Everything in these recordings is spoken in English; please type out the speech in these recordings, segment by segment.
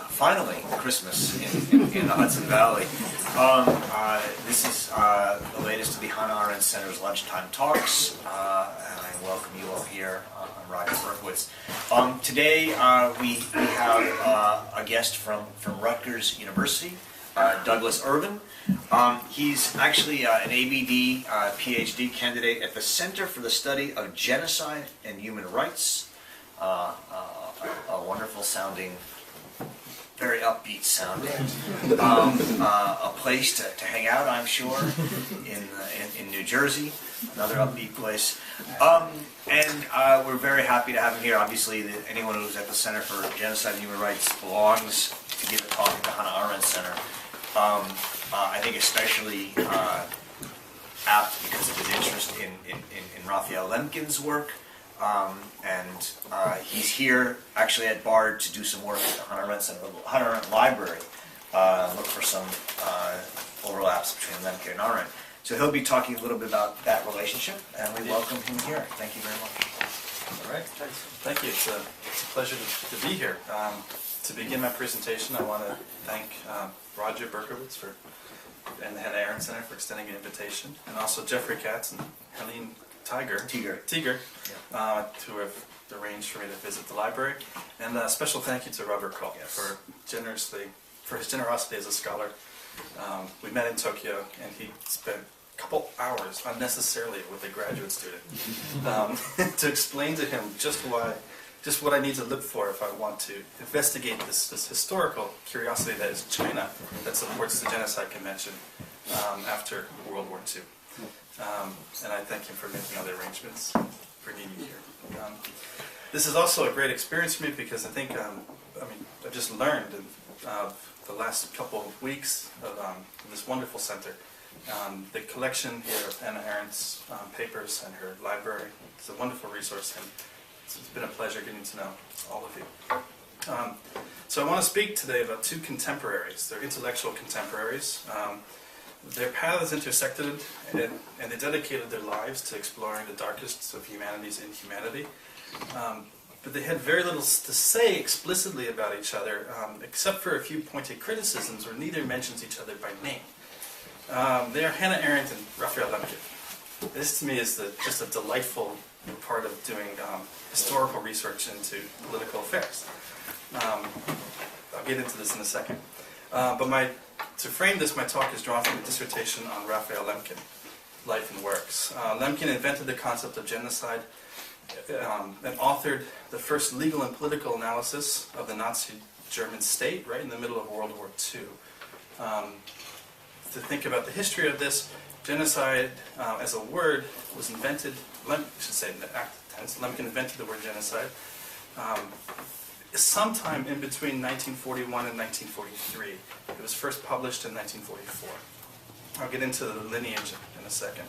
Finally, Christmas in the Hudson Valley. This is the latest of the Hannah Arendt Center's Lunchtime Talks, and I welcome you all here. I'm Ryan Berkowitz. Today we have a guest from Rutgers University, Douglas Irvin. He's actually an ABD PhD candidate at the Center for the Study of Genocide and Human Rights. A wonderful sounding, very upbeat sounding, a place to hang out, I'm sure, in New Jersey, another upbeat place. And we're very happy to have him here. Obviously, anyone who's at the Center for Genocide and Human Rights belongs to give a talk at the Hannah Arendt Center. I think especially apt because of his interest in Raphael Lemkin's work. And he's here actually at Bard to do some work at the Hannah Arendt Center, Hannah Arendt Library, look for some overlaps between Lemkin and Arendt. So he'll be talking a little bit about that relationship, and we welcome him here. Thank you very much. All right, thanks. Thank you. It's a pleasure to be here. To begin my presentation, I want to thank Roger Berkowitz and the Hannah Arendt Center for extending an invitation, and also Jeffrey Katz and Helene Tiger, yeah. Who have arranged for me to visit the library, and a special thank you to Robert Koch for his generosity as a scholar. We met in Tokyo, and he spent a couple hours unnecessarily with a graduate student to explain to him just what I need to look for if I want to investigate this historical curiosity that is China that supports the Genocide Convention after World War II. And I thank him for making all the arrangements, bringing you here. This is also a great experience for me because I think, I've just learned the last couple of weeks of this wonderful center. The collection here of Hannah Arendt's papers and her library is a wonderful resource, and it's been a pleasure getting to know all of you. So I want to speak today about two contemporaries. They're intellectual contemporaries. Their paths intersected, and they dedicated their lives to exploring the darkest of humanity's inhumanity. But they had very little to say explicitly about each other, except for a few pointed criticisms where neither mentions each other by name. They are Hannah Arendt and Raphael Lemkin. This to me is just a delightful part of doing historical research into political affairs. I'll get into this in a second. To frame this, my talk is drawn from a dissertation on Raphael Lemkin, life and works. Lemkin invented the concept of genocide and authored the first legal and political analysis of the Nazi German state right in the middle of World War II. To think about the history of this, genocide as a word was invented, Lemkin invented the word genocide sometime in between 1941 and 1943. It was first published in 1944. I'll get into the lineage in a second.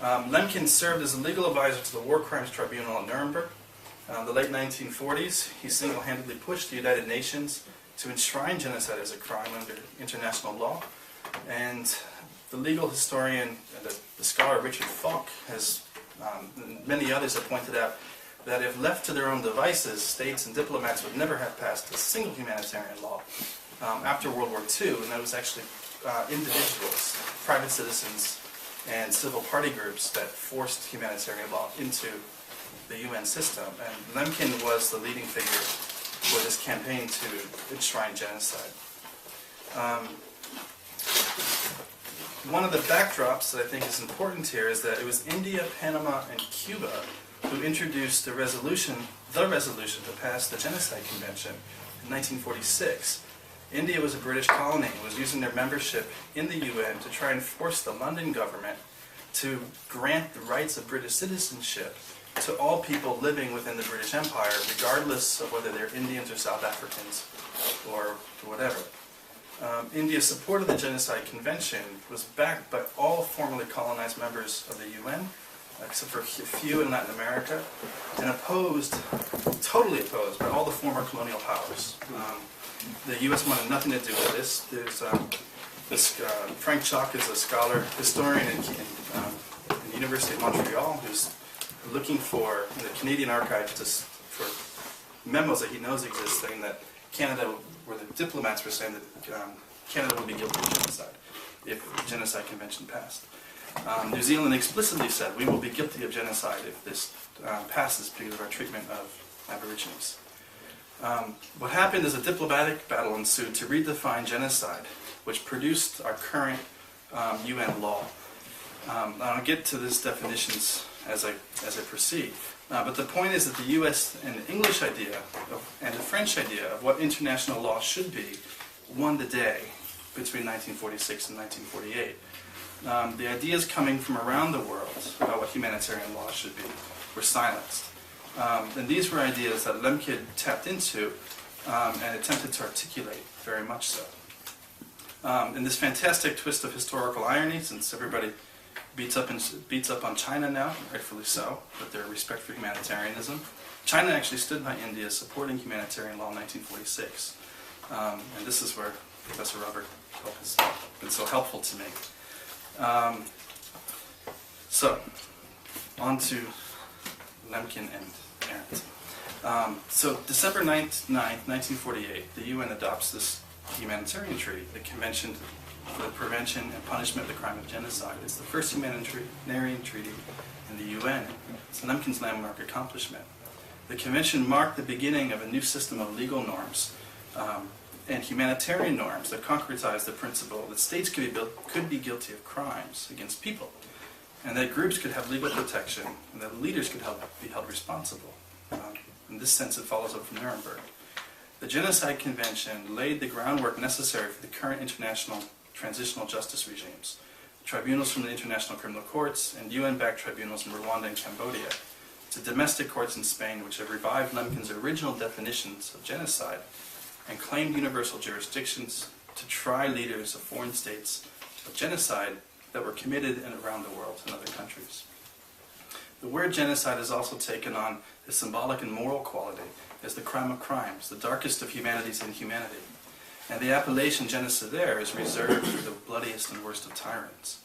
Lemkin served as a legal advisor to the War Crimes Tribunal in Nuremberg. In the late 1940s, he single-handedly pushed the United Nations to enshrine genocide as a crime under international law. And the legal historian, the scholar Richard Falk, and many others have pointed out that if left to their own devices, states and diplomats would never have passed a single humanitarian law after World War II, and that was actually individuals, private citizens, and civil party groups that forced humanitarian law into the UN system. And Lemkin was the leading figure for this campaign to enshrine genocide. One of the backdrops that I think is important here is that it was India, Panama, and Cuba who introduced the resolution to pass the Genocide Convention in 1946. India was a British colony and was using their membership in the UN to try and force the London government to grant the rights of British citizenship to all people living within the British Empire, regardless of whether they're Indians or South Africans or whatever. India's support of the Genocide Convention was backed by all formerly colonized members of the UN, except for a few in Latin America, and totally opposed by all the former colonial powers. The U.S. wanted nothing to do with this. There's Frank Chalk is a scholar, historian in the University of Montreal, who's looking for in the Canadian archives for memos that he knows exist saying that Canada, where the diplomats were saying that Canada would be guilty of genocide if the Genocide Convention passed. New Zealand explicitly said, we will be guilty of genocide if this passes because of our treatment of Aborigines. What happened is a diplomatic battle ensued to redefine genocide, which produced our current UN law. I'll get to these definitions as I proceed. But the point is that the US and the English idea and the French idea of what international law should be won the day between 1946 and 1948. The ideas coming from around the world about what humanitarian law should be were silenced. And these were ideas that Lemkin tapped into and attempted to articulate, very much so. In this fantastic twist of historical irony, since everybody beats up on China now, rightfully so, with their respect for humanitarianism, China actually stood by India supporting humanitarian law in 1946. And this is where Professor Robert Koch has been so helpful to me. So, on to Lemkin and Arendt. So, December 9th, 1948, the UN adopts this humanitarian treaty, the Convention for the Prevention and Punishment of the Crime of Genocide. It's the first humanitarian treaty in the UN. It's Lemkin's landmark accomplishment. The Convention marked the beginning of a new system of legal norms and humanitarian norms that concretized the principle that states could be guilty of crimes against people, and that groups could have legal protection, and that leaders could be held responsible. In this sense, it follows up from Nuremberg. The Genocide Convention laid the groundwork necessary for the current international transitional justice regimes, tribunals from the International Criminal Courts, and UN-backed tribunals in Rwanda and Cambodia, to domestic courts in Spain, which have revived Lemkin's original definitions of genocide and claimed universal jurisdictions to try leaders of foreign states of genocide that were committed around the world in other countries. The word genocide has also taken on a symbolic and moral quality as the crime of crimes, the darkest of humanity's inhumanity. And the appellation genocidaire is reserved for the bloodiest and worst of tyrants.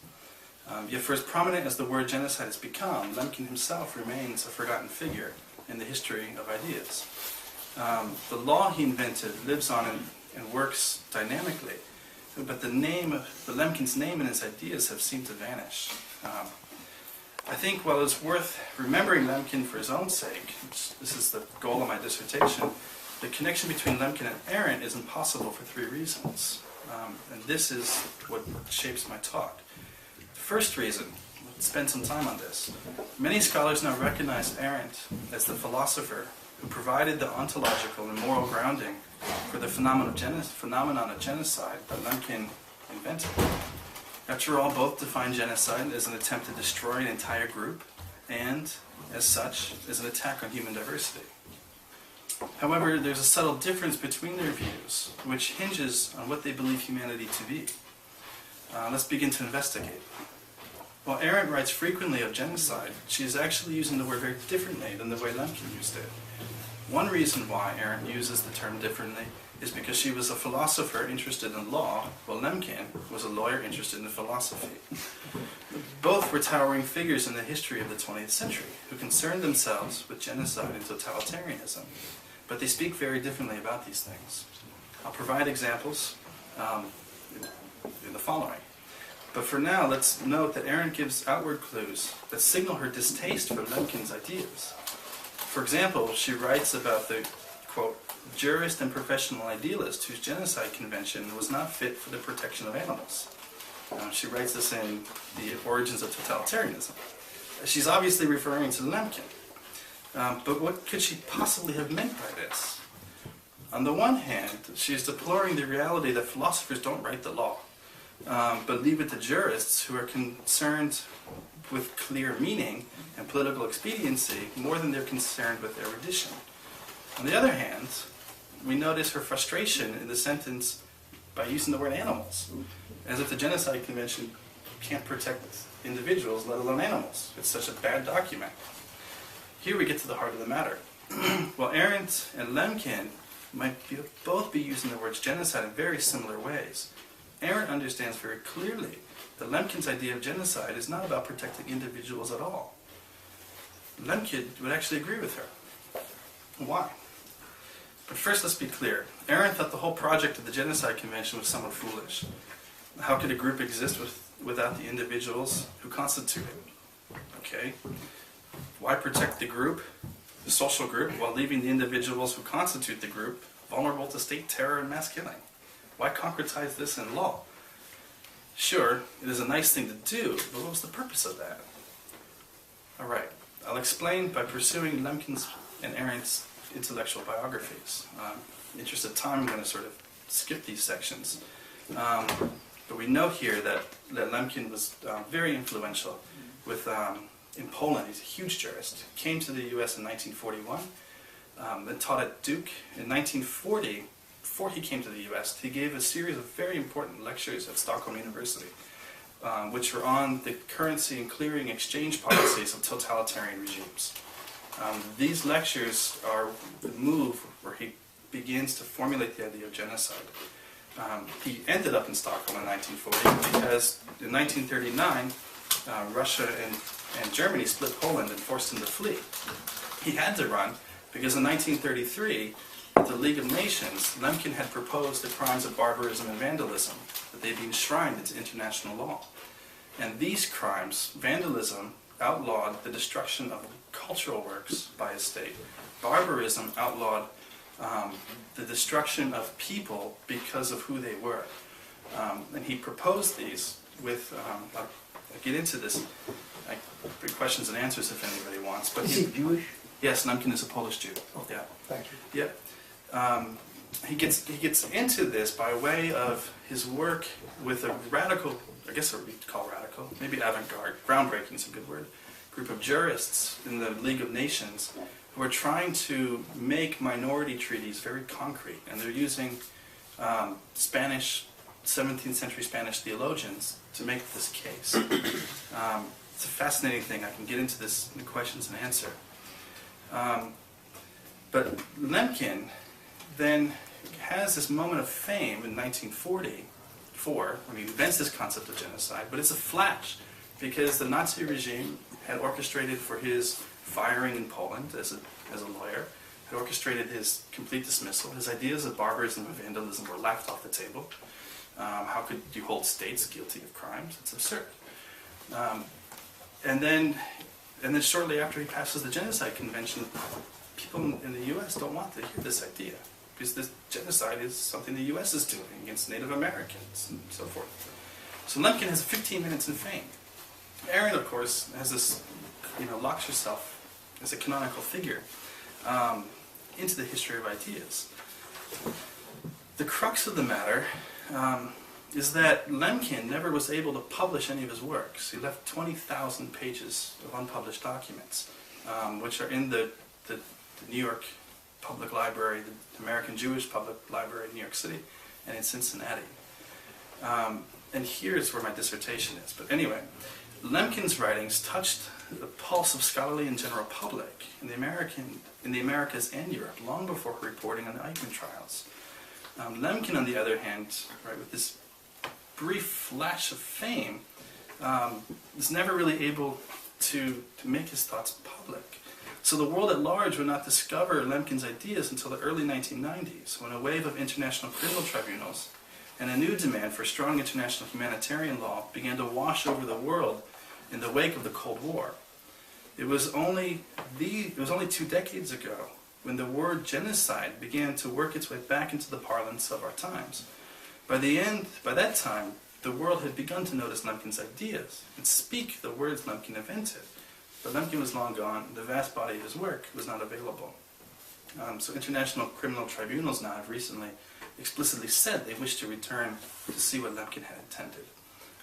Yet for as prominent as the word genocide has become, Lemkin himself remains a forgotten figure in the history of ideas. The law he invented lives on and works dynamically, but the Lemkin's name and his ideas have seemed to vanish. I think while it's worth remembering Lemkin for his own sake, this is the goal of my dissertation, the connection between Lemkin and Arendt is impossible for three reasons. And this is what shapes my talk. The first reason, let's spend some time on this. Many scholars now recognize Arendt as the philosopher who provided the ontological and moral grounding for the phenomenon of genocide that Lemkin invented. After all, both define genocide as an attempt to destroy an entire group, and, as such, as an attack on human diversity. However, there's a subtle difference between their views, which hinges on what they believe humanity to be. Let's begin to investigate. While Arendt writes frequently of genocide, she is actually using the word very differently than the way Lemkin used it. One reason why Arendt uses the term differently is because she was a philosopher interested in law, while Lemkin was a lawyer interested in philosophy. Both were towering figures in the history of the 20th century, who concerned themselves with genocide and totalitarianism. But they speak very differently about these things. I'll provide examples in the following. But for now, let's note that Arendt gives outward clues that signal her distaste for Lemkin's ideas. For example, she writes about the, quote, jurist and professional idealist whose genocide convention was not fit for the protection of animals. She writes this in The Origins of Totalitarianism. She's obviously referring to Lemkin. But what could she possibly have meant by this? On the one hand, she is deploring the reality that philosophers don't write the law, but leave it to jurists who are concerned with clear meaning and political expediency more than they're concerned with erudition. On the other hand, we notice her frustration in the sentence by using the word animals, as if the Genocide Convention can't protect individuals, let alone animals. It's such a bad document. Here we get to the heart of the matter. While Arendt and Lemkin might both be using the words genocide in very similar ways, Arendt understands very clearly that Lemkin's idea of genocide is not about protecting individuals at all. Lemkin would actually agree with her. Why? But first, let's be clear. Arendt thought the whole project of the Genocide Convention was somewhat foolish. How could a group exist without the individuals who constitute it? Okay. Why protect the group, the social group, while leaving the individuals who constitute the group vulnerable to state terror and mass killing? Why concretize this in law? Sure, it is a nice thing to do, but what was the purpose of that? All right, I'll explain by pursuing Lemkin's and Arendt's intellectual biographies. In the interest of time, I'm going to sort of skip these sections. But we know here that Lemkin was very influential in Poland. He's a huge jurist. Came to the U.S. in 1941, then taught at Duke. In 1940, before he came to the U.S., he gave a series of very important lectures at Stockholm University, which were on the currency and clearing exchange policies of totalitarian regimes. These lectures are the move where he begins to formulate the idea of genocide. He ended up in Stockholm in 1940 because in 1939, Russia and Germany split Poland and forced him to flee. He had to run because in 1933, at the League of Nations, Lemkin had proposed the crimes of barbarism and vandalism, that they be enshrined into international law. And these crimes, vandalism, outlawed the destruction of cultural works by a state. Barbarism outlawed the destruction of people because of who they were. And he proposed these with, I'll get into this, questions and answers if anybody wants. But is he Jewish? Yes, Lemkin is a Polish Jew. Okay, Yeah. thank you. Yeah. He gets into this by way of his work with a radical, I guess what we'd call radical, maybe avant-garde, groundbreaking is a good word, group of jurists in the League of Nations who are trying to make minority treaties very concrete. And they're using Spanish, 17th century Spanish theologians to make this case. It's a fascinating thing. I can get into this in the questions and answer. But Lemkin then has this moment of fame in 1944 when he invents this concept of genocide, but it's a flash because the Nazi regime had orchestrated for his firing in Poland as a lawyer, had orchestrated his complete dismissal. His ideas of barbarism and vandalism were laughed off the table. How could you hold states guilty of crimes? It's absurd. And then shortly after he passes the Genocide Convention, people in the U.S. don't want to hear this idea because this genocide is something the U.S. is doing against Native Americans and so forth. So Lemkin has 15 minutes in fame. Arendt, of course, has this, locks herself as a canonical figure into the history of ideas. The crux of the matter is that Lemkin never was able to publish any of his works. He left 20,000 pages of unpublished documents, which are in the New York Public Library, the American Jewish Public Library in New York City, and in Cincinnati. And here's where my dissertation is. But anyway, Lemkin's writings touched the pulse of scholarly and general public in the Americas and Europe long before her reporting on the Eichmann trials. Lemkin, on the other hand, right, with this brief flash of fame, was never really able to make his thoughts public. So the world at large would not discover Lemkin's ideas until the early 1990s, when a wave of international criminal tribunals and a new demand for strong international humanitarian law began to wash over the world in the wake of the Cold War. It was only 2 decades ago when the word genocide began to work its way back into the parlance of our times. By that time, the world had begun to notice Lemkin's ideas and speak the words Lemkin invented. But Lemkin was long gone, and the vast body of his work was not available. So international criminal tribunals now have recently explicitly said they wish to return to see what Lemkin had intended.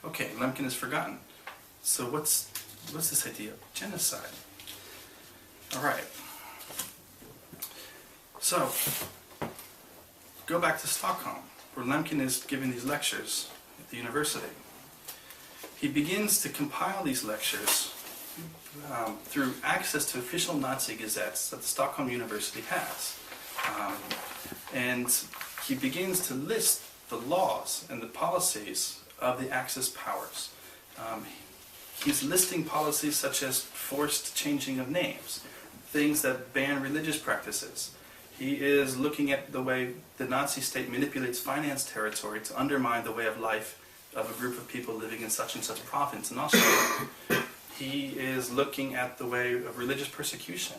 Okay, Lemkin is forgotten. So what's this idea of genocide? All right. So, go back to Stockholm, where Lemkin is giving these lectures at the university. He begins to compile these lectures through access to official Nazi gazettes that the Stockholm University has. And he begins to list the laws and the policies of the Axis powers. He's listing policies such as forced changing of names, things that ban religious practices. He is looking at the way the Nazi state manipulates finance territory to undermine the way of life of a group of people living in such and such province in Austria. He is looking at the way of religious persecution.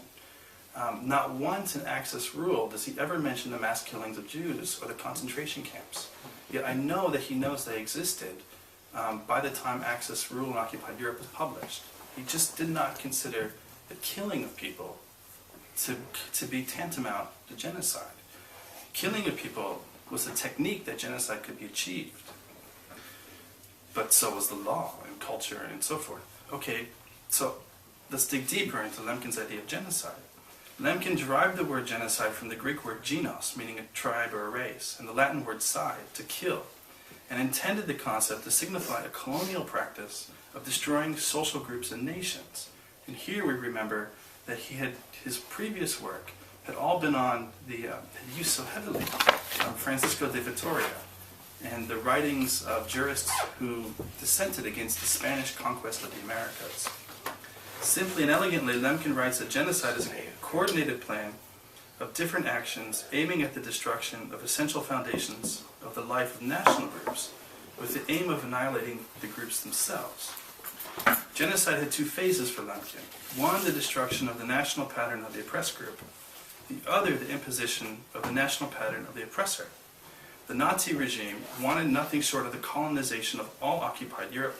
Not once in Axis rule does he ever mention the mass killings of Jews or the concentration camps. Yet I know that he knows they existed by the time Axis rule in occupied Europe was published. He just did not consider the killing of people to be tantamount to genocide. Killing of people was a technique that genocide could be achieved. But so was the law and culture and so forth. Okay, so let's dig deeper into Lemkin's idea of genocide. Lemkin derived the word genocide from the Greek word genos, meaning a tribe or a race, and the Latin word cide, to kill, and intended the concept to signify a colonial practice of destroying social groups and nations. And here we remember that his previous work had all been on had used so heavily Francisco de Vitoria and the writings of jurists who dissented against the Spanish conquest of the Americas. Simply and elegantly, Lemkin writes that genocide is a coordinated plan of different actions aiming at the destruction of essential foundations of the life of national groups with the aim of annihilating the groups themselves. Genocide had two phases for Lemkin. One, the destruction of the national pattern of the oppressed group. The other, the imposition of the national pattern of the oppressor. The Nazi regime wanted nothing short of the colonization of all occupied Europe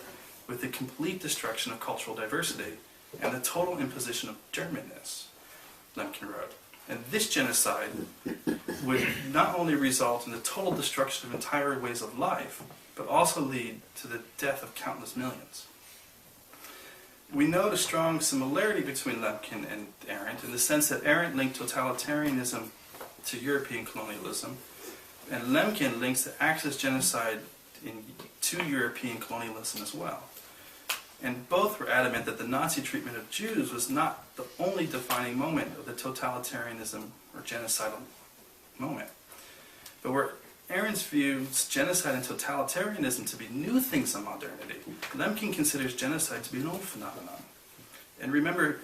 with the complete destruction of cultural diversity and the total imposition of Germanness, Lemkin wrote. And this genocide would not only result in the total destruction of entire ways of life, but also lead to the death of countless millions. We note a strong similarity between Lemkin and Arendt in the sense that Arendt linked totalitarianism to European colonialism, and Lemkin links the Axis genocide to European colonialism as well. And both were adamant that the Nazi treatment of Jews was not the only defining moment of the totalitarianism or genocidal moment. But where Arendt's views genocide and totalitarianism to be new things in modernity, Lemkin considers genocide to be an old phenomenon. And remember,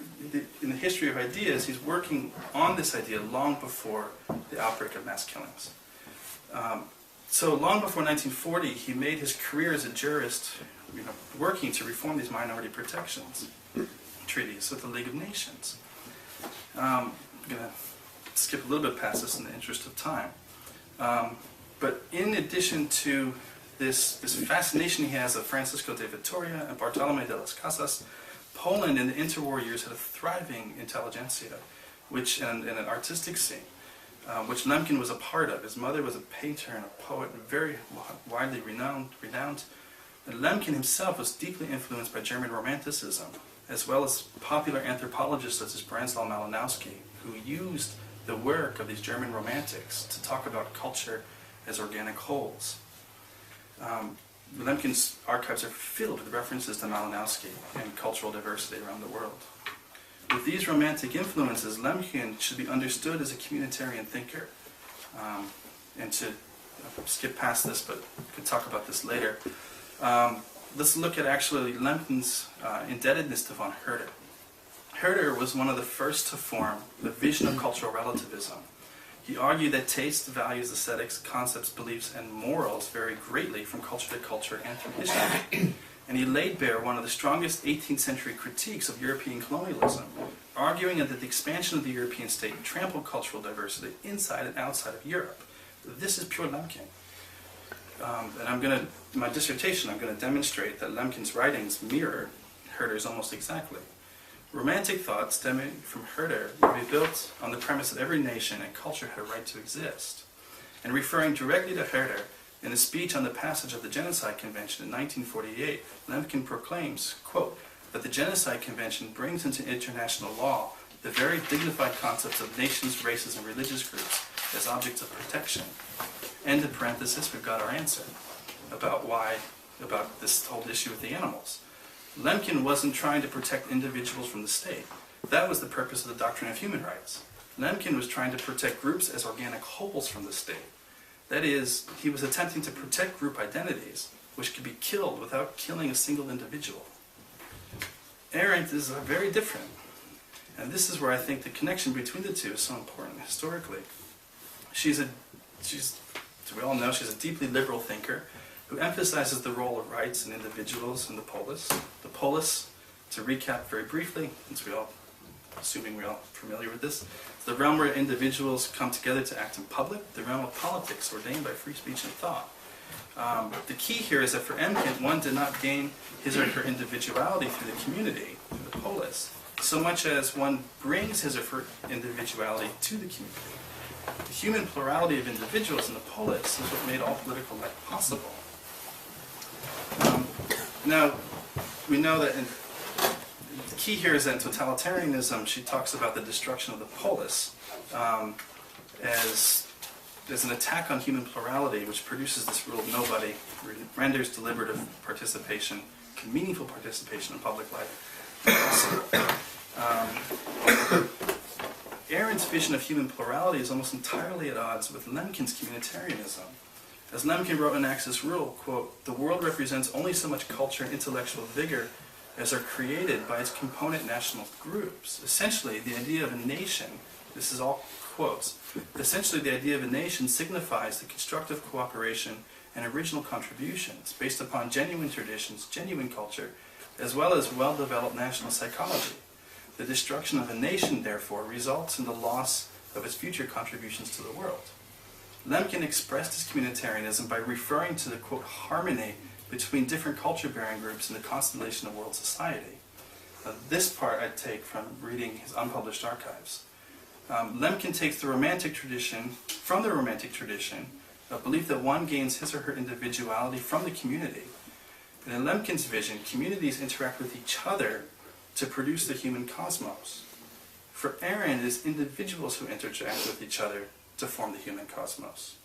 in the history of ideas, he's working on this idea long before the outbreak of mass killings. So long before 1940, he made his career as a jurist, working to reform these minority protections treaties with the League of Nations. I'm going to skip a little bit past this in the interest of time. But in addition to this fascination he has of Francisco de Vitoria and Bartolomé de las Casas, Poland in the interwar years had a thriving intelligentsia and an artistic scene, which Lemkin was a part of. His mother was a painter and a poet, and very widely renowned. And Lemkin himself was deeply influenced by German Romanticism, as well as popular anthropologists such as Brando Malinowski, who used the work of these German Romantics to talk about culture as organic wholes. Lemkin's archives are filled with references to Malinowski and cultural diversity around the world. With these romantic influences, Lemkin should be understood as a communitarian thinker. And to skip past this, but we could talk about this later. Let's look at actually Lemkin's indebtedness to von Herder. Herder was one of the first to form the vision of cultural relativism. He argued that taste, values, aesthetics, concepts, beliefs, and morals vary greatly from culture to culture and through history. And he laid bare one of the strongest 18th century critiques of European colonialism, arguing that the expansion of the European state trampled cultural diversity inside and outside of Europe. This is pure Lemkin. And in my dissertation, I'm going to demonstrate that Lemkin's writings mirror Herder's almost exactly. Romantic thought stemming from Herder would be built on the premise that every nation and culture had a right to exist. And referring directly to Herder, in a speech on the passage of the Genocide Convention in 1948, Lemkin proclaims, quote, that the Genocide Convention brings into international law the very dignified concepts of nations, races, and religious groups as objects of protection. End of parenthesis, we've got our answer about this whole issue with the animals. Lemkin wasn't trying to protect individuals from the state. That was the purpose of the doctrine of human rights. Lemkin was trying to protect groups as organic wholes from the state. That is, he was attempting to protect group identities, which could be killed without killing a single individual. Arendt is very different. And this is where I think the connection between the two is so important historically. as we all know, she's a deeply liberal thinker who emphasizes the role of rights and individuals in the polis. The polis, to recap very briefly, since assuming we're all familiar with this, is the realm where individuals come together to act in public, the realm of politics ordained by free speech and thought. The key here is that for Lemkin, one did not gain his or her individuality through the community, through the polis, so much as one brings his or her individuality to the community. The human plurality of individuals in the polis is what made all political life possible. Now, we know that the key here is that in totalitarianism, she talks about the destruction of the polis as an attack on human plurality, which produces this rule of nobody, renders deliberative participation, meaningful participation in public life. Arendt's vision of human plurality is almost entirely at odds with Lemkin's communitarianism. As Lemkin wrote in Axis Rule, quote, "The world represents only so much culture and intellectual vigor as are created by its component national groups." Essentially, the idea of a nation, this is all quotes, essentially the idea of a nation signifies the constructive cooperation and original contributions based upon genuine traditions, genuine culture, as well as well-developed national psychology. The destruction of a nation, therefore, results in the loss of its future contributions to the world. Lemkin expressed his communitarianism by referring to the, quote, harmony between different culture-bearing groups in the constellation of world society. This part I take from reading his unpublished archives. Lemkin takes from the romantic tradition, a belief that one gains his or her individuality from the community. And in Lemkin's vision, communities interact with each other to produce the human cosmos. For Arendt, it is individuals who interact with each other to form the human cosmos.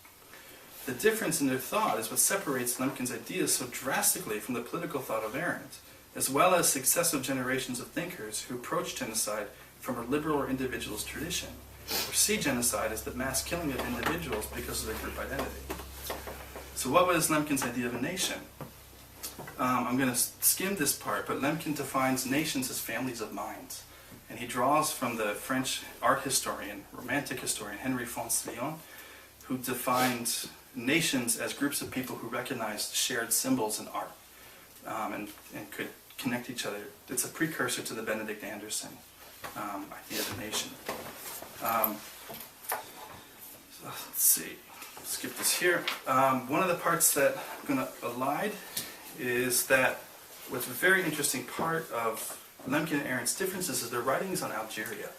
The difference in their thought is what separates Lemkin's ideas so drastically from the political thought of Arendt, as well as successive generations of thinkers who approach genocide from a liberal or individualist tradition, or see genocide as the mass killing of individuals because of their group identity. So what was Lemkin's idea of a nation? I'm going to skim this part, but Lemkin defines nations as families of minds. And he draws from the French art historian, romantic historian, Henri Foncillon, who defined nations as groups of people who recognized shared symbols in art and could connect each other. It's a precursor to the Benedict Anderson idea of a nation. So let's see, skip this here. One of the parts that I'm going to elide is that what's a very interesting part of Lemkin and Arendt's differences is their writings on Algeria.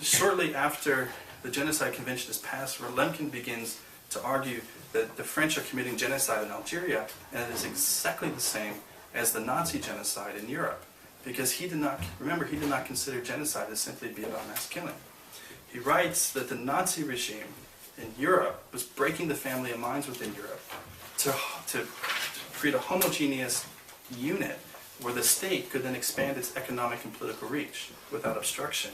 Shortly after the Genocide Convention is passed, where Lemkin begins to argue that the French are committing genocide in Algeria, and it is exactly the same as the Nazi genocide in Europe, because he did not consider genocide to simply be about mass killing. He writes that the Nazi regime in Europe was breaking the family of minds within Europe to create a homogeneous unit where the state could then expand its economic and political reach without obstruction.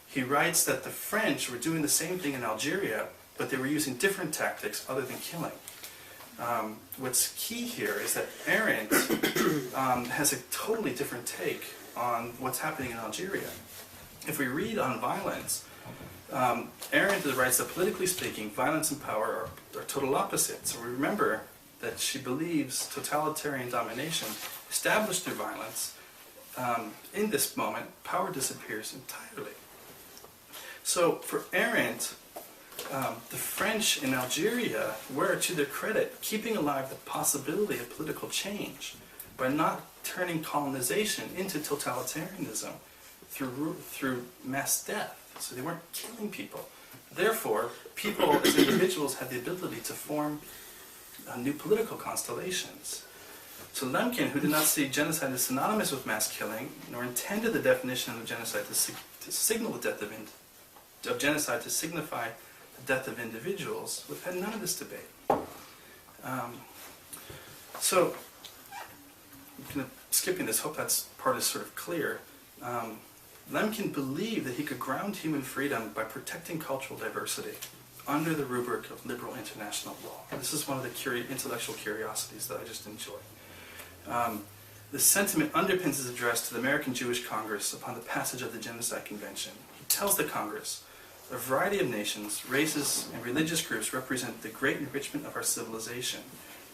He writes that the French were doing the same thing in Algeria, but they were using different tactics other than killing. What's key here is that Arendt has a totally different take on what's happening in Algeria. If we read on violence, Arendt writes that politically speaking, violence and power are total opposites. So we remember that she believes totalitarian domination established through violence. In this moment, power disappears entirely. So for Arendt, the French in Algeria were, to their credit, keeping alive the possibility of political change by not turning colonization into totalitarianism through mass death. So they weren't killing people. Therefore, people as individuals had the ability to form new political constellations. So Lemkin, who did not see genocide as synonymous with mass killing, nor intended the definition of genocide to signal the death of genocide to signify the death of individuals, would have had none of this debate. So, I'm kind of skipping this, hope that part is sort of clear. Lemkin believed that he could ground human freedom by protecting cultural diversity under the rubric of liberal international law. This is one of the intellectual curiosities that I just enjoy. The sentiment underpins his address to the American Jewish Congress upon the passage of the Genocide Convention. He tells the Congress, A variety of nations, races, and religious groups represent the great enrichment of our civilization.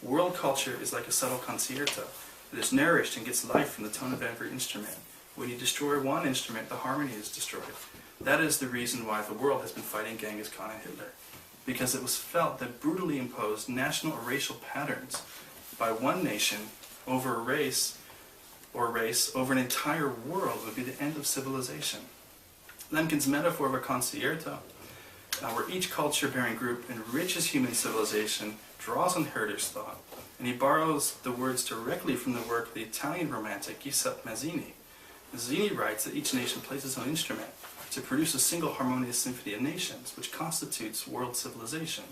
World culture is like a subtle concerto. It is nourished and gets life from the tone of every instrument. When you destroy one instrument, the harmony is destroyed. That is the reason why the world has been fighting Genghis Khan and Hitler. Because it was felt that brutally imposed national or racial patterns by one nation over a race over an entire world would be the end of civilization. Lemkin's metaphor of a concerto, where each culture-bearing group enriches human civilization, draws on Herder's thought, and he borrows the words directly from the work of the Italian romantic Giuseppe Mazzini. Mazzini writes that each nation plays its own instrument to produce a single harmonious symphony of nations, which constitutes world civilization.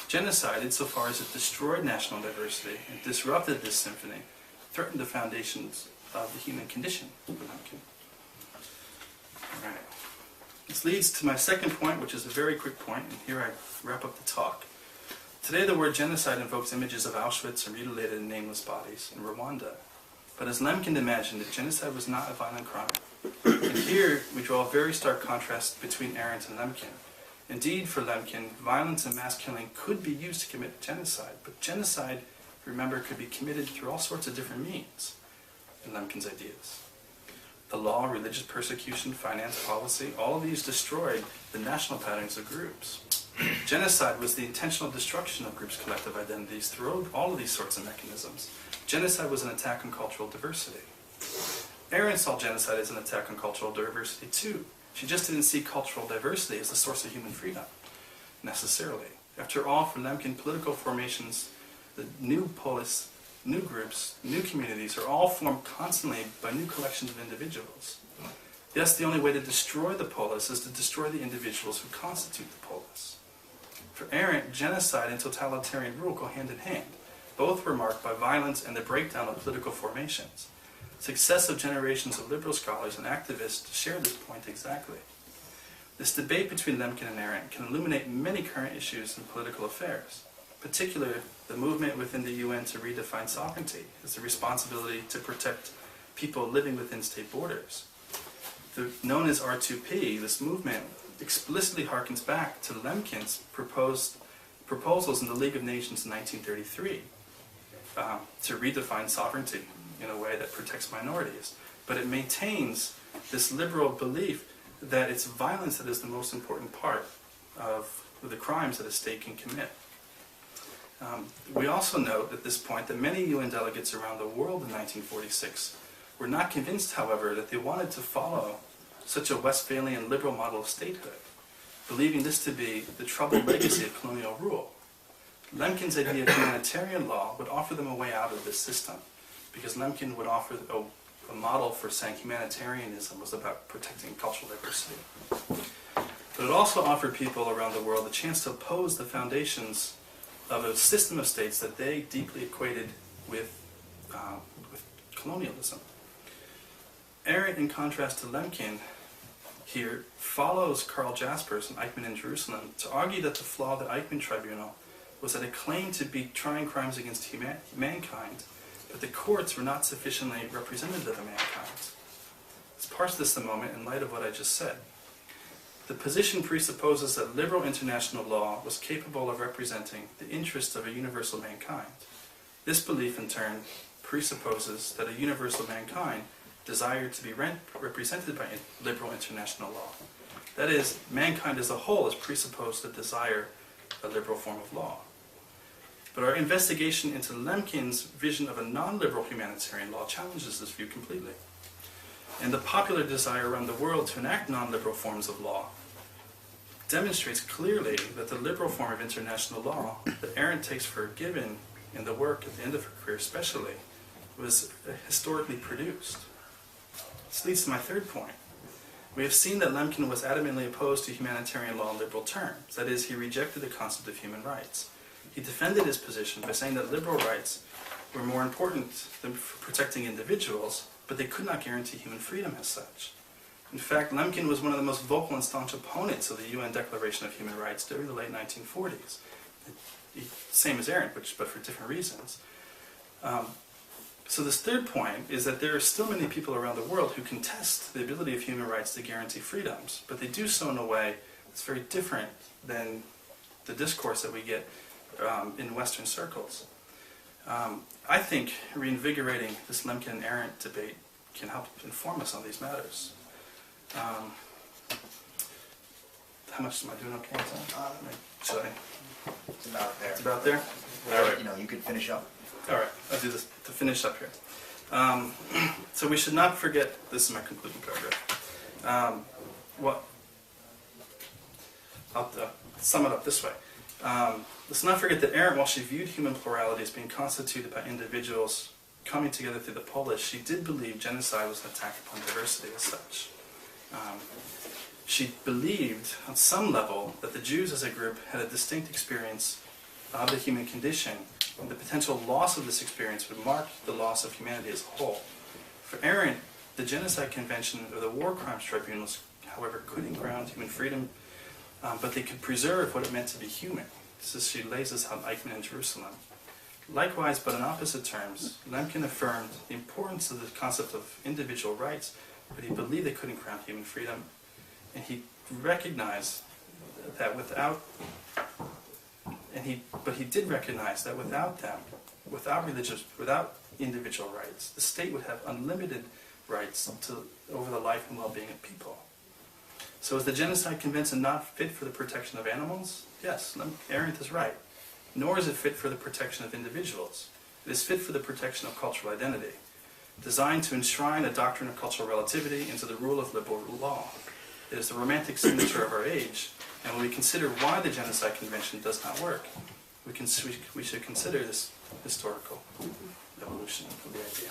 Genocide, insofar as it destroyed national diversity and disrupted this symphony, threatened the foundations of the human condition. All right. This leads to my second point, which is a very quick point, and here I wrap up the talk. Today the word genocide invokes images of Auschwitz or mutilated and nameless bodies in Rwanda. But as Lemkin imagined it, genocide was not a violent crime. And here we draw a very stark contrast between Arendt and Lemkin. Indeed, for Lemkin, violence and mass killing could be used to commit genocide, but genocide, remember, could be committed through all sorts of different means in Lemkin's ideas. The law, religious persecution, finance policy, all of these destroyed the national patterns of groups. Genocide was the intentional destruction of groups' collective identities through all of these sorts of mechanisms. Genocide was an attack on cultural diversity. Arendt saw genocide as an attack on cultural diversity too. She just didn't see cultural diversity as the source of human freedom, necessarily. After all, for Lemkin, political formations, the new polis, new groups, new communities are all formed constantly by new collections of individuals. Yes, the only way to destroy the polis is to destroy the individuals who constitute the polis. For Arendt, genocide and totalitarian rule go hand in hand. Both were marked by violence and the breakdown of political formations. Successive generations of liberal scholars and activists share this point exactly. This debate between Lemkin and Arendt can illuminate many current issues in political affairs. Particularly, the movement within the UN to redefine sovereignty as the responsibility to protect people living within state borders. Known as R2P, this movement explicitly harkens back to Lemkin's proposals in the League of Nations in 1933 to redefine sovereignty in a way that protects minorities. But it maintains this liberal belief that it's violence that is the most important part of the crimes that a state can commit. We also note at this point that many UN delegates around the world in 1946 were not convinced, however, that they wanted to follow such a Westphalian liberal model of statehood, believing this to be the troubled legacy of colonial rule. Lemkin's idea of humanitarian law would offer them a way out of this system, because Lemkin would offer a model for saying humanitarianism was about protecting cultural diversity. But it also offered people around the world a chance to oppose the foundations of a system of states that they deeply equated with colonialism. Arendt, in contrast to Lemkin, here follows Karl Jaspers and Eichmann in Jerusalem to argue that the flaw of the Eichmann tribunal was that it claimed to be trying crimes against mankind, but the courts were not sufficiently representative of mankind. Let's parse this a moment in light of what I just said. The position presupposes that liberal international law was capable of representing the interests of a universal mankind. This belief, in turn, presupposes that a universal mankind desired to be represented by liberal international law. That is, mankind as a whole is presupposed to desire a liberal form of law. But our investigation into Lemkin's vision of a non-liberal humanitarian law challenges this view completely. And the popular desire around the world to enact non-liberal forms of law demonstrates clearly that the liberal form of international law that Arendt takes for given in the work at the end of her career especially was historically produced. This leads to my third point. We have seen that Lemkin was adamantly opposed to humanitarian law in liberal terms. That is, he rejected the concept of human rights. He defended his position by saying that liberal rights were more important than protecting individuals, but they could not guarantee human freedom as such. In fact, Lemkin was one of the most vocal and staunch opponents of the UN Declaration of Human Rights during the late 1940s. Same as Arendt, but for different reasons. So this third point is that there are still many people around the world who contest the ability of human rights to guarantee freedoms, but they do so in a way It's very different than the discourse that we get in Western circles. I think reinvigorating this Lemkin and Arendt debate can help inform us on these matters. How much am I doing okay on time? Should I? It's about there. It's about there? All right. You could finish up. All right, I'll do this to finish up here. So we should not forget, this is my concluding paragraph. I'll sum it up this way. Let's not forget that Arendt, while she viewed human plurality as being constituted by individuals coming together through the polis, she did believe genocide was an attack upon diversity as such. She believed, on some level, that the Jews as a group had a distinct experience of the human condition, and the potential loss of this experience would mark the loss of humanity as a whole. For Arendt, the Genocide Convention or the War Crimes Tribunals, however, couldn't ground human freedom, but they could preserve what it meant to be human. This is, she lays this out in Eichmann in Jerusalem. Likewise, but in opposite terms, Lemkin affirmed the importance of the concept of individual rights, but he believed they couldn't ground human freedom, and he recognized that without them, without individual rights, the state would have unlimited rights over the life and well-being of people. So is the Genocide Convention not fit for the protection of animals? Yes, Arendt is right. Nor is it fit for the protection of individuals. It is fit for the protection of cultural identity, designed to enshrine a doctrine of cultural relativity into the rule of liberal law. It is the romantic signature of our age, and when we consider why the Genocide Convention does not work, we should consider this historical evolution of the idea.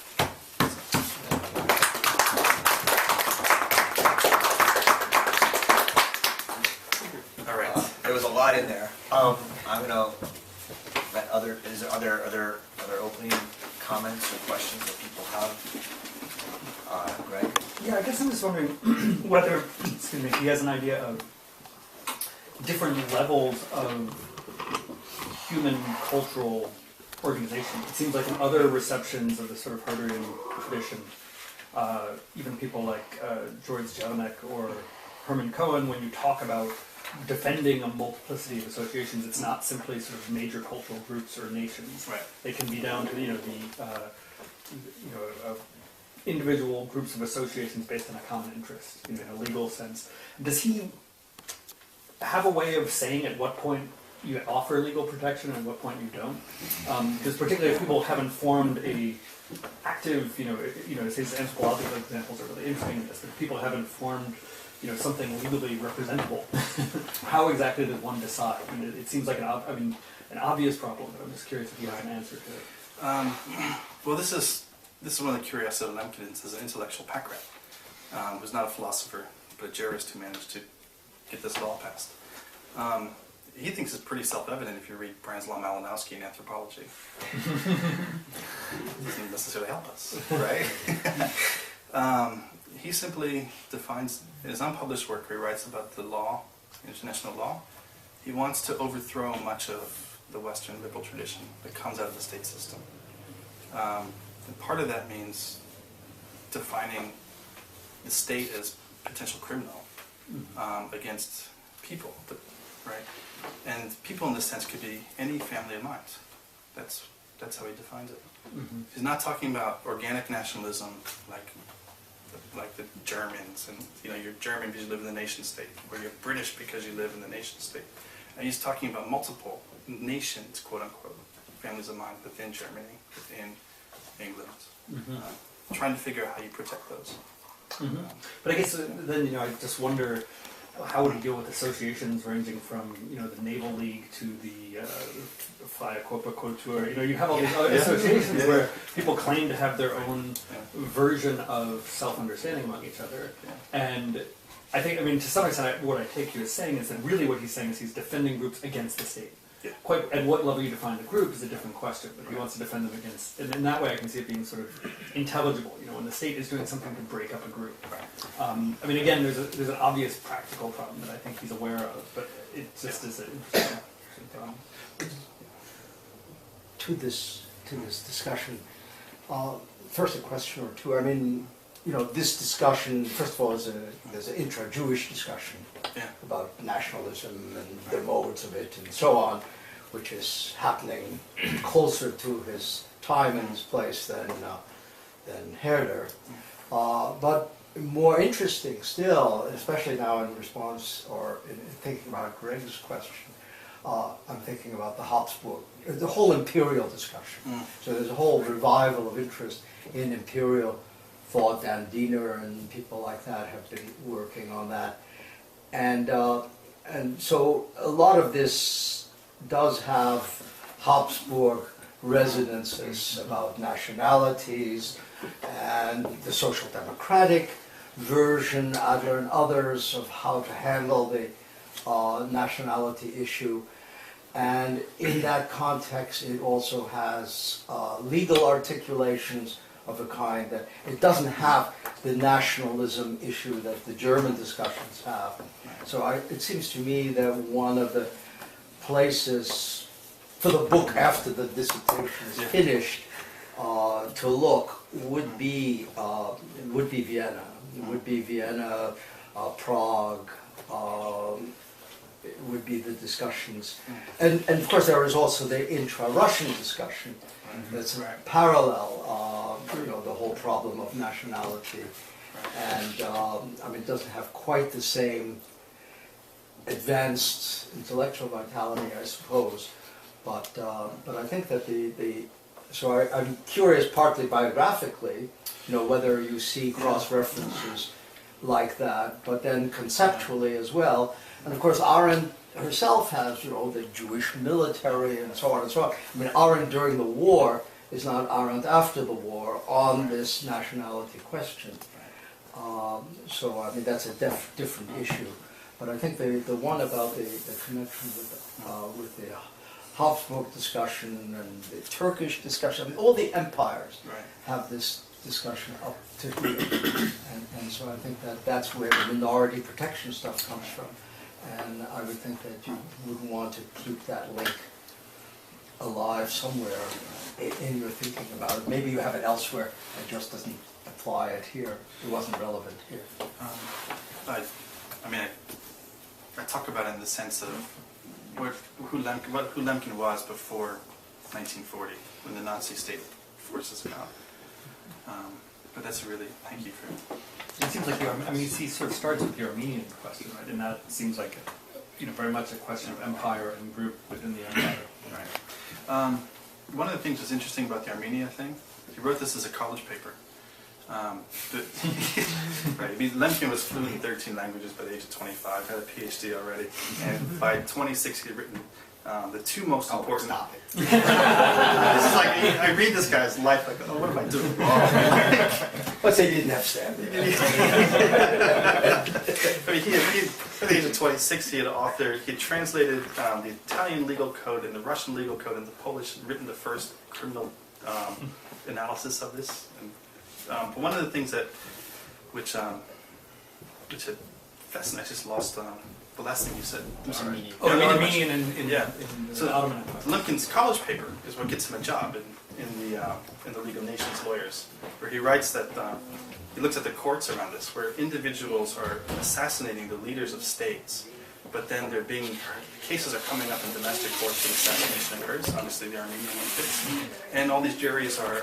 All right. There was a lot in there. I'm gonna let are there opening comments or questions that people have? Greg? Yeah, I guess I'm just wondering whether, he has an idea of different levels of human cultural organization. It seems like in other receptions of the sort of Herderian tradition, even people like George Jelinek or Herman Cohen, when you talk about defending a multiplicity of associations, it's not simply sort of major cultural groups or nations. Right. They can be down to individual groups of associations based on a common interest, in a legal sense. Does he have a way of saying at what point you offer legal protection and at what point you don't? Because particularly if people haven't formed a active, his anthropological examples are really interesting in this, but if people haven't formed something legally representable, how exactly does one decide? I mean, it seems like an obvious problem, but I'm just curious if you have an answer to it. Well, this is one of the curiosities of Lemkin, is an intellectual packrat, who's not a philosopher, but a jurist who managed to get this law passed. He thinks it's pretty self-evident if you read Brando Malinowski in Anthropology. It doesn't necessarily help us, right? He simply defines, in his unpublished work where he writes about the law, international law, he wants to overthrow much of the Western liberal tradition that comes out of the state system. And part of that means defining the state as potential criminal against people, right? And people in this sense could be any family of minds. That's how he defines it. Mm-hmm. He's not talking about organic nationalism like the Germans, and you're German because you live in the nation state, or you're British because you live in the nation state. And he's talking about multiple nations, quote unquote, families of mind within Germany, within England, trying to figure out how you protect those. Mm-hmm. But I guess then I just wonder, how would you deal with associations ranging from the Naval League to the Fire Corps Couture? You have all these other associations where people claim to have their own version of self-understanding among each other, and I think, to some extent, what I take you as saying is that really what he's saying is he's defending groups against the state. Yeah. Quite at what level you define the group is a different question, but he wants to defend them against, and in that way I can see it being sort of intelligible. When the state is doing something to break up a group. Again, there's an obvious practical problem that I think he's aware of, but it just is an interesting problem. To this discussion, first a question or two. This discussion, first of all, there's an intra-Jewish discussion, about nationalism and the modes of it and so on, which is happening closer to his time and his place than Herder. But more interesting still, especially now in response or in thinking about Greg's question, I'm thinking about the Habsburg, the whole imperial discussion. So there's a whole revival of interest in imperial thought. Dan Diener and people like that have been working on that. And so a lot of this does have Habsburg resonances about nationalities and the social democratic version, Adler and others, of how to handle the nationality issue. And in that context, it also has legal articulations of a kind that it doesn't have the nationalism issue that the German discussions have. So it seems to me that one of the places for the book after the dissertation is finished to look would be Vienna. It would be Vienna, Prague. It would be the discussions, and of course there is also the intra-Russian discussion that's parallel. The whole problem of nationality, and I mean, it doesn't have quite the same advanced intellectual vitality, I suppose, but I think that so I'm curious, partly biographically, whether you see cross-references like that, but then conceptually as well. And of course, Arendt herself has, the Jewish military and so on and so on. I mean, Arendt during the war is not Arendt after the war on this nationality question. So, I mean, that's a different issue. But I think the one about the connection with the Habsburg discussion and the Turkish discussion, I mean, all the empires have this discussion up to here. And so I think that's where the minority protection stuff comes from. And I would think that you would want to keep that link alive somewhere in your thinking about it. Maybe you have it elsewhere, it just doesn't apply it here. It wasn't relevant here. I talk about it in the sense of who Lemkin was before 1940, when the Nazi state forces him out. But that's really, thank you for... It seems like he sort of starts with the Armenian question, right? And that seems like, very much a question of empire and group within the empire. Right. One of the things that's interesting about the Armenia thing, he wrote this as a college paper. Right. Lemkin was fluent in 13 languages by the age of 25, had a PhD already, and by 26 he had written the two most important... Stop it. This is like, I read this guy's life like, oh, what am I doing wrong? Let's say he didn't have standing. I mean, at the age of 26, he had translated the Italian legal code and the Russian legal code into Polish, and written the first criminal analysis of this. And, but one of the things which had fascinated, I just lost the last thing you said. Armenian. Oh, the Armenian in so the Ottoman Empire. Lemkin's college paper is what gets him a job in the League of Nations Lawyers, where he writes that he looks at the courts around us, where individuals are assassinating the leaders of states, but then cases are coming up in domestic courts when assassination occurs. Obviously, the Armenian one fits, and all these juries are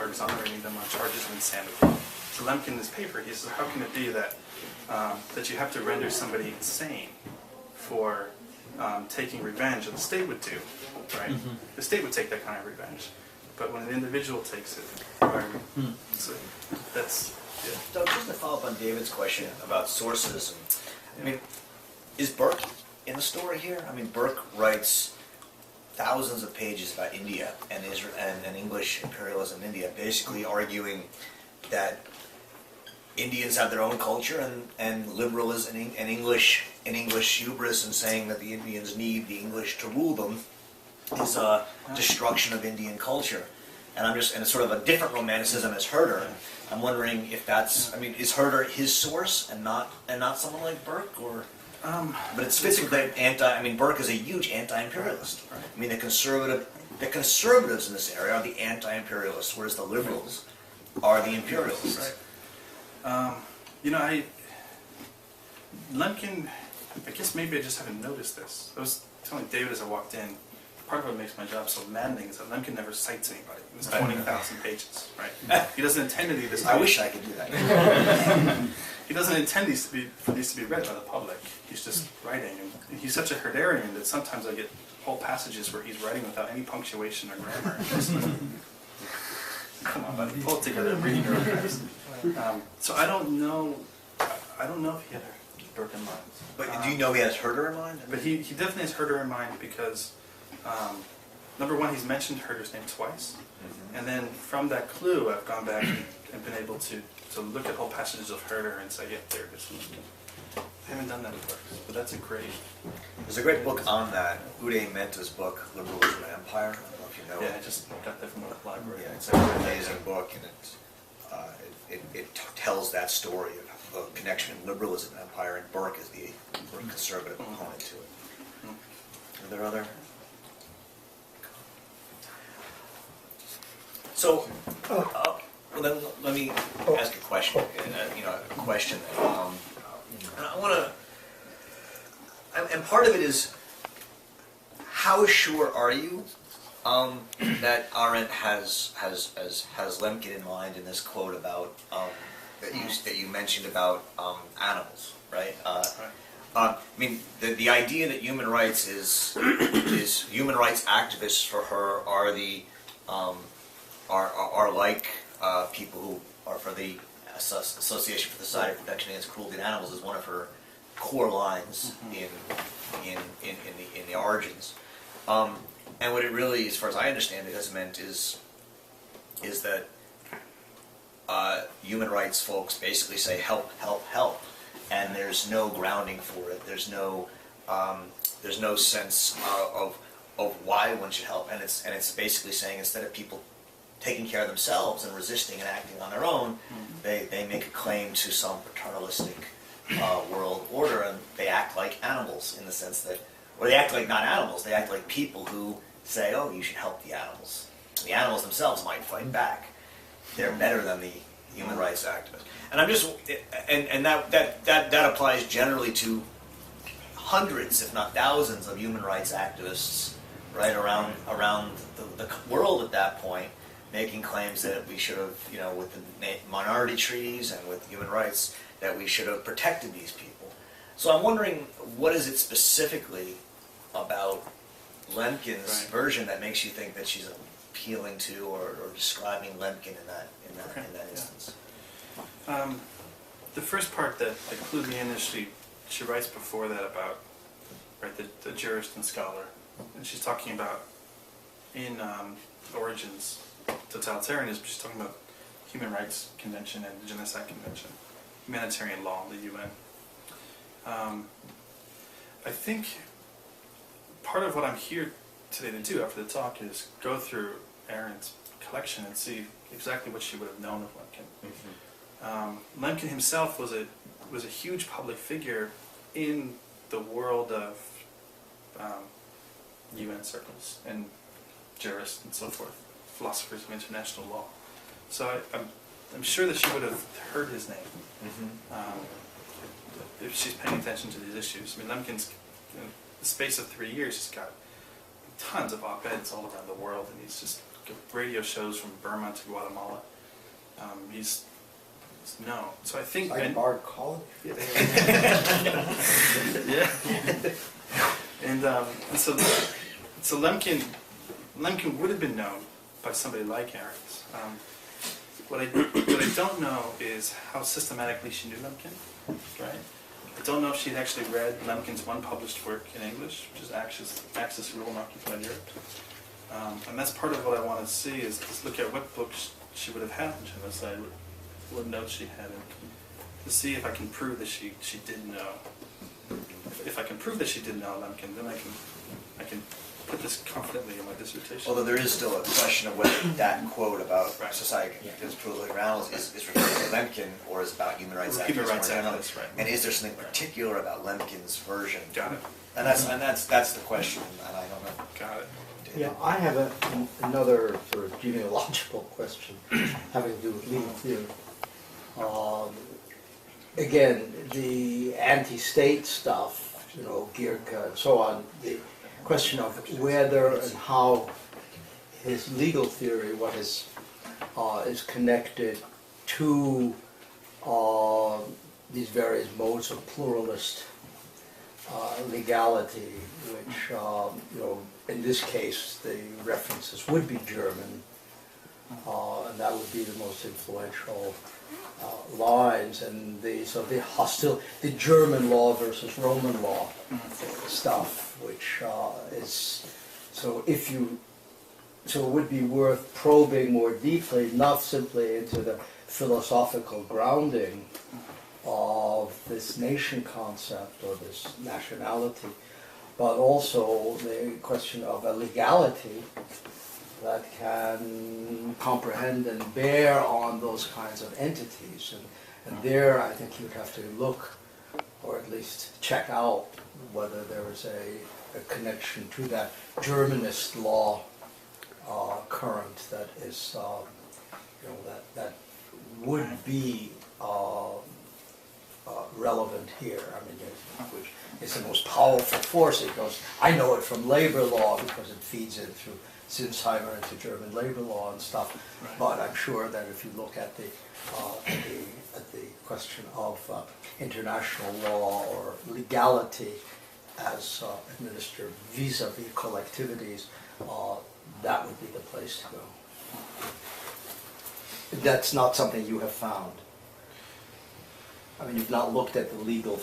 exonerating them on charges of insanity. So Lemkin, in his paper, he says, how can it be that you have to render somebody insane for taking revenge, and the state would do, right? The state would take that kind of revenge, but when an individual takes it, so that's So just to follow up on David's question about sources, I mean, is Burke in the story here? I mean, Burke writes thousands of pages about India and Israel and English imperialism in India, basically arguing that Indians have their own culture and liberalism and English hubris, and saying that the Indians need the English to rule them is a destruction of Indian culture. And it's sort of a different romanticism as Herder. I'm wondering if that's, I mean, is Herder his source and not someone like Burke, or? But it fits with the Burke is a huge anti-imperialist. Right? I mean, the conservatives in this area are the anti-imperialists, whereas the liberals are the imperialists. Right. Lemkin I guess maybe I just haven't noticed this. I was telling David as I walked in, part of what makes my job so maddening is that Lemkin never cites anybody. It's 20,000 pages, right? He doesn't intend any of this. I wish I could do that. He doesn't intend for these to be read by the public. He's just writing. And he's such a Herderian that sometimes I get whole passages where he's writing without any punctuation or grammar. Come on, buddy, pull it together and read your own text. So I don't know if he had Burke in mind. But do you know he has Herder in mind? But he definitely has Herder in mind because, number one, he's mentioned Herder's name twice. And then from that clue, I've gone back and been able to look at whole passages of Herder and say, yeah, there it is. I haven't done that before, but that's a great... There's a great book on that, Uday Mehta's book, Liberalism and Empire. I don't know if you know it. Yeah, I just got that from the library. Yeah, it's an amazing book, and it tells that story of a connection in liberalism and empire, and Burke is the conservative opponent to it. Are there other? So, well then let me ask a question. A question that I want to, and part of it is, how sure are you that Arendt has Lemkin in mind in this quote about that you mentioned about animals, right? I mean, the idea that human rights is human rights activists for her are the are like people who are for the Association for the Society of Protection Against Cruelty in Animals is one of her core lines in the origins. And what it really, as far as I understand it, has meant is that human rights folks basically say help, help, help, and there's no grounding for it. There's no sense of why one should help, and it's basically saying instead of people taking care of themselves and resisting and acting on their own, they make a claim to some paternalistic world order, and they act like animals in the sense that, or they act like not animals, they act like people who say, oh, you should help the animals. The animals themselves might fight back. They're better than the human rights activists. And I'm just, and that applies generally to hundreds, if not thousands, of human rights activists, right, around the world at that point, making claims that we should have, with the minority treaties and with human rights, that we should have protected these people. So I'm wondering, what is it specifically about Lemkin's version that makes you think that she's appealing to or describing Lemkin in that instance? The first part that clued me in is she writes before that about the jurist and scholar, and she's talking about in Origins totalitarianism. She's talking about Human Rights Convention and the Genocide Convention, humanitarian law, the UN. I think part of what I'm here today to do after the talk is go through Arendt's collection and see exactly what she would have known of Lemkin. Lemkin himself was a huge public figure in the world of UN circles and jurists and so forth, philosophers of international law. So I'm sure that she would have heard his name if she's paying attention to these issues. I mean, Lemkin's, in the space of 3 years, he's got tons of op-eds all around the world, and he's just got radio shows from Burma to Guatemala. He's known. So I think... Like Bard College? Yeah. And so Lemkin would have been known by somebody like Arendt. What I don't know is how systematically she knew Lemkin, right? I don't know if she'd actually read Lemkin's one published work in English, which is Axis, Rule in Occupied Europe. And that's part of what I want to see is look at what books she would have had in Genocide, what notes she had, and to see if I can prove that she did know. If I can prove that she did know Lemkin, then I can put this confidently in my dissertation. Although there is still a question of whether that quote about society is prolific animals is referring to Lemkin or is about human rights activists. Human rights activists, right. And is there something particular about Lemkin's version? Got it. And that's the question, and I don't know. Got it. Yeah, I have another sort of genealogical question having to do with legal theory. Again, the anti-state stuff Gierke and so on, the question of whether and how his legal theory, what is connected to these various modes of pluralist legality, which, in this case, the references would be German, and that would be the most influential lines, and the German law versus Roman law stuff, which so it would be worth probing more deeply, not simply into the philosophical grounding of this nation concept or this nationality, but also the question of a legality that can comprehend and bear on those kinds of entities. And there I think you'd have to look, or at least check out, whether there is a connection to that Germanist law current that is, that would be relevant here. I mean, which is the most powerful force. It goes. I know it from labor law because it feeds in through Sinsheimer into German labor law and stuff. Right. But I'm sure that if you look at the question of international law or legality as administered vis-a-vis collectivities, that would be the place to go. That's not something you have found. I mean, you've not looked at the legal.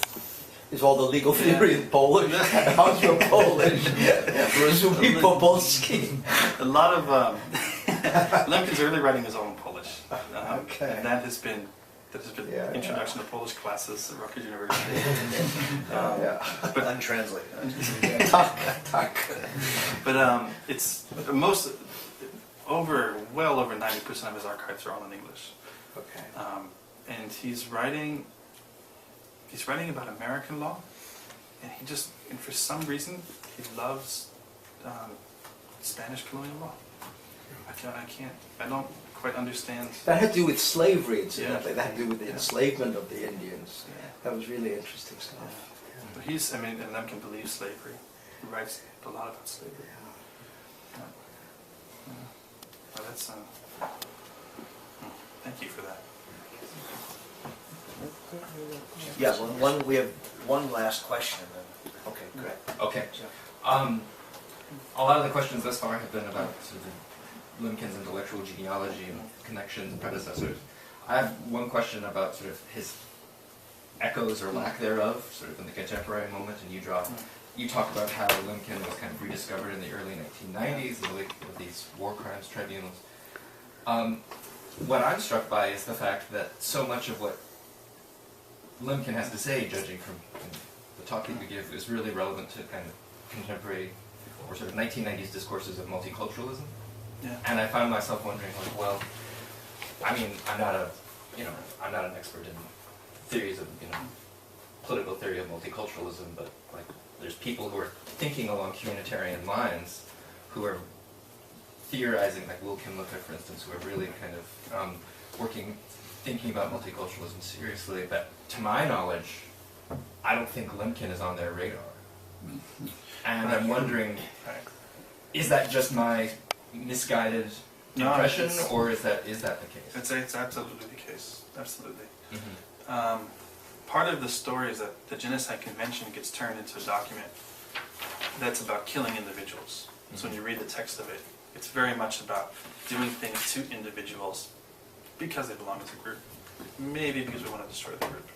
Is all the legal theory in Polish? How's your Polish? Rozumie Popolski. A lot of Lemkin's early writing is all in Polish, Okay. and that has been introduction to Polish classes at Rutgers University. But untranslated. But it's well over 90% of his archives are all in English. Okay. And he's writing about American law, and for some reason he loves Spanish colonial law. I don't quite understand. That had to do with slavery, incidentally. Yeah. That had to do with the enslavement of the Indians. Yeah. That was really interesting stuff. Yeah. But and Lemkin believes slavery. He writes a lot about slavery. Yeah. Well, that's thank you for that. Yeah, we have one last question. Okay, go ahead. Okay. A lot of the questions thus far have been about sort of Lemkin's intellectual genealogy and connections and predecessors. I have one question about sort of his echoes or lack thereof, sort of in the contemporary moment, and you talk about how Lemkin was kind of rediscovered in the early 1990s with these war crimes tribunals. What I'm struck by is the fact that so much of what Lemkin has to say, judging from the talk that you give, is really relevant to kind of contemporary or sort of 1990s discourses of multiculturalism. Yeah. And I found myself wondering, like, well, I mean, I'm not an expert in theories of, political theory of multiculturalism, but like, there's people who are thinking along communitarian lines, who are theorizing, like Will Kimlicka, for instance, who are really kind of thinking about multiculturalism seriously. But to my knowledge, I don't think Lemkin is on their radar. And I'm wondering, is that just my misguided impression, or is that the case? It's absolutely the case. Absolutely. Mm-hmm. Part of the story is that the Genocide Convention gets turned into a document that's about killing individuals. Mm-hmm. So when you read the text of it, it's very much about doing things to individuals because they belong as a group. Maybe because we want to destroy the group.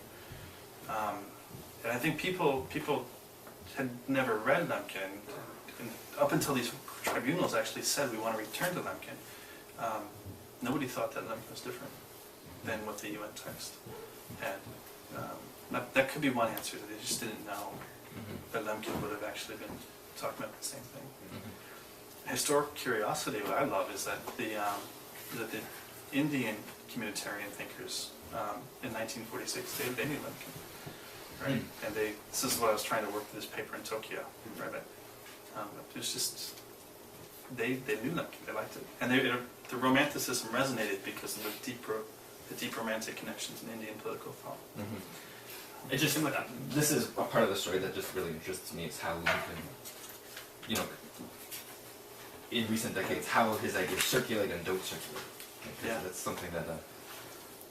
And I think people had never read Lemkin, and up until these tribunals actually said we want to return to Lemkin. Nobody thought that Lemkin was different than what the UN text had. That could be one answer, that they just didn't know that Lemkin would have actually been talking about the same thing. Historic curiosity, what I love, is that the Indian communitarian thinkers in 1946, they knew Lemkin, right? And this is what I was trying to work with this paper in Tokyo, right? It was just, they knew Lemkin, they liked it. And the romanticism resonated because of the deep romantic connections in Indian political thought. It just, this is a part of the story that just really interests me, is how Lemkin, you know, in recent decades, how his ideas circulate and don't circulate. Yeah. That's something that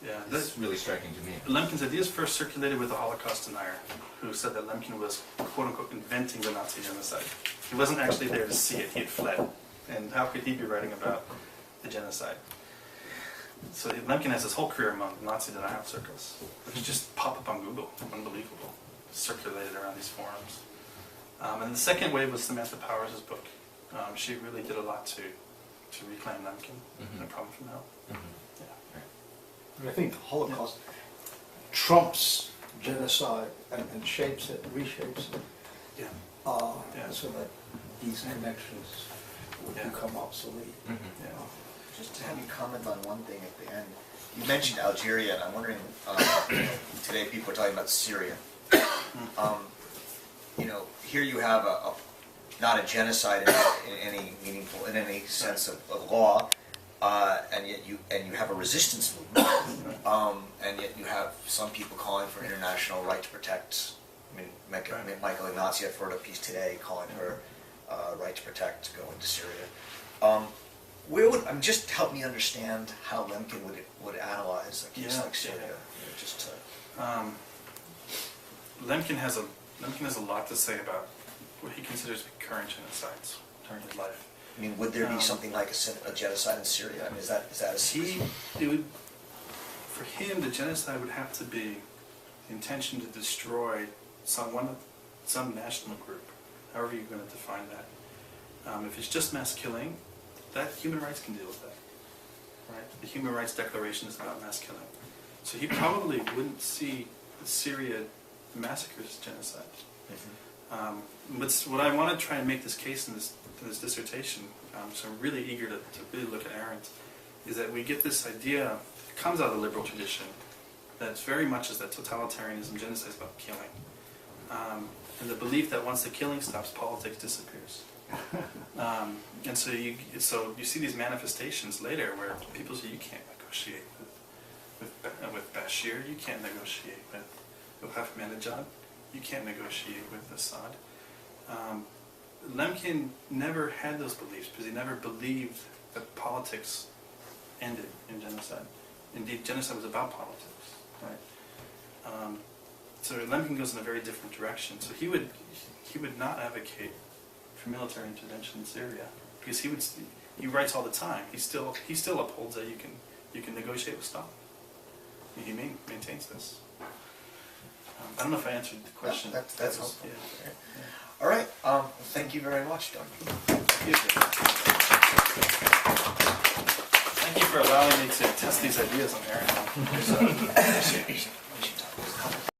Yeah, is really striking to me. Lemkin's ideas first circulated with the Holocaust denier, who said that Lemkin was, quote-unquote, inventing the Nazi genocide. He wasn't actually there to see it, he had fled. And how could he be writing about the genocide? So Lemkin has his whole career among Nazi denial circles, which just pop up on Google, unbelievable, circulated around these forums. And the second wave was Samantha Powers' book. She really did a lot to reclaim Lemkin, No Problem from Hell. I think the Holocaust trumps genocide and shapes it, reshapes it, Yeah. so that these connections will become obsolete. Yeah. Just to have you comment on one thing at the end. You mentioned Algeria, and I'm wondering, today people are talking about Syria. Here you have not a genocide in any meaningful, in any sense of law, and yet you have a resistance movement, and yet you have some people calling for international right to protect. I mean, Michael Ignazi, I've heard a piece today calling for right to protect to go into Syria. Just help me understand how Lemkin would analyze a case like Syria. Lemkin has a lot to say about what he considers to be current genocides during his life. I mean, would there be something like a genocide in Syria? I mean, is that a for him, the genocide would have to be the intention to destroy some national group, however you're going to define that. If it's just mass killing, that human rights can deal with that, right? The Human Rights Declaration is about mass killing, so he probably wouldn't see the Syria massacres as genocide. What I want to try and make this case in this dissertation, so I'm really eager to really look at Arendt, is that we get this idea, it comes out of the liberal tradition, that it's very much is that totalitarianism, genocide is about killing. And the belief that once the killing stops, politics disappears. And so you see these manifestations later where people say you can't negotiate with Bashir, you can't negotiate with Ahmadinejad, you can't negotiate with Assad. Lemkin never had those beliefs because he never believed that politics ended in genocide. Indeed, genocide was about politics, right? So Lemkin goes in a very different direction. So he would not advocate for military intervention in Syria because he writes all the time. He still upholds that you can negotiate with Stalin. He maintains this. I don't know if I answered the question. That's helpful. Yeah. All right. Thank you very much, Doug. Thank you for allowing me to test these ideas on Arendt.